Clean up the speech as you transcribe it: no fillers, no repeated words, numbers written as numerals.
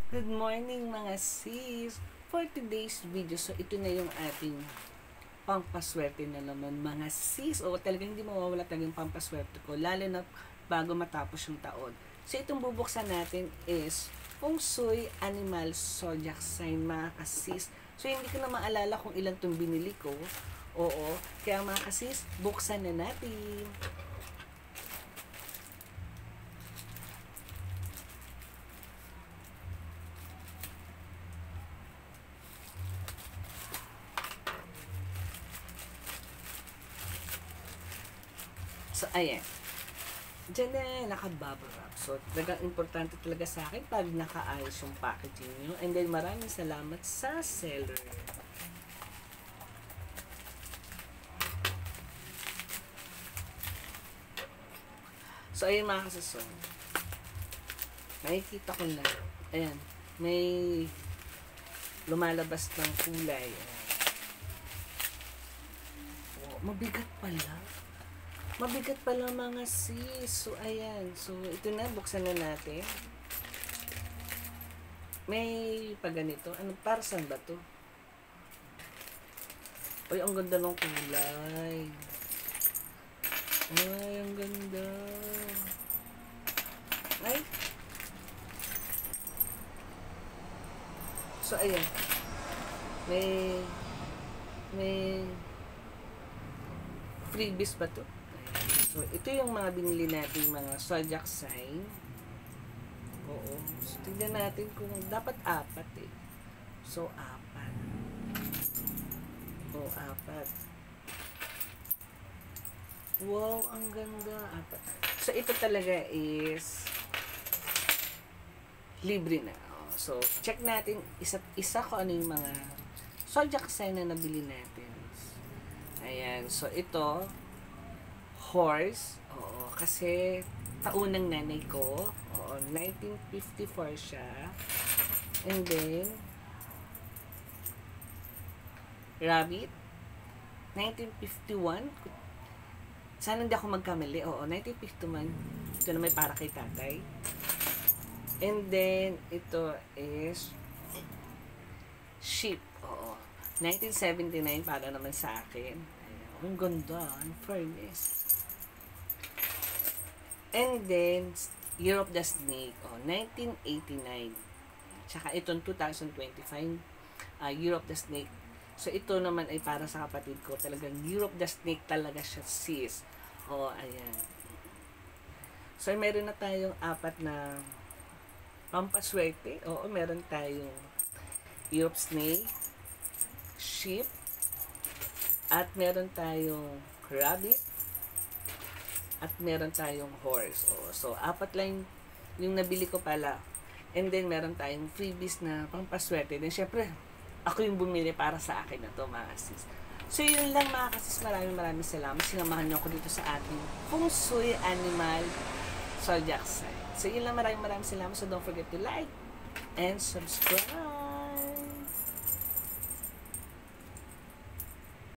Good morning mga sis! For today's video, so ito na yung ating pampaswerte na naman mga sis. O talagang hindi mawawala talagang pampaswerte ko, lalo na bago matapos yung taon. So itong bubuksan natin is Feng Shui Animal Zodiac Sign mga kasis. So hindi ko na maalala kung ilan itong binili ko. Oo, kaya mga kasis, buksan na natin. So, ayan. Diyan na naka-bubble wrap. So, talagang importante talaga sa akin pag nakaayos yung packaging nyo. And then, maraming salamat sa seller. So, ayun mga kasason. Nakikita ko na. Ayan. May lumalabas ng kulay. Ayan. Oh, mabigat pala. Mabigat pala mga sis. So, ayan. So, ito na. Buksan na natin. May paganito. Ano, para saan ba to? Uy, ang ganda ng kulay. Ay, ang ganda. Ay. So, ayan. May freebies ba to? So, ito yung mga binili natin mga zodiac sign. Oo. So, tignan natin kung dapat apat eh. So, apat. Oo, apat. Wow, ang ganda. Apat. So, ito talaga is libre na. So, check natin isa ko ano yung mga zodiac sign na nabili natin. Ayan. So, ito horse. Oo. Kasi taunang nanay ko. Oo. 1954 siya. And then rabbit. 1951. Sana hindi ako magkamali. Oo. 1951. Ito na may para kay tatay. And then ito is sheep. Oo. 1979 para naman sa akin. Ayan. Ang ganda. Ang fairness. And then, Year of the Snake, 1989. Tsaka itong 2025, Year of the Snake. So, ito naman ay para sa kapatid ko. Talagang Year of the Snake talaga siya, sis. Ayan. So, meron na tayong apat na pampaswerte. Meron tayong Year of Snake, Sheep, at meron tayong Rabbit, at meron tayong horse. So, apat lang yung nabili ko pala. And then, meron tayong freebies na pampaswerte. Then, syempre, ako yung bumili para sa akin na to, mga sis. So, yun lang mga kasis. Maraming salamat. Sinamahan niyo ako dito sa ating Feng Shui Animal Zodiac Sign. So, yun lang. Maraming salamat. So, don't forget to like and subscribe.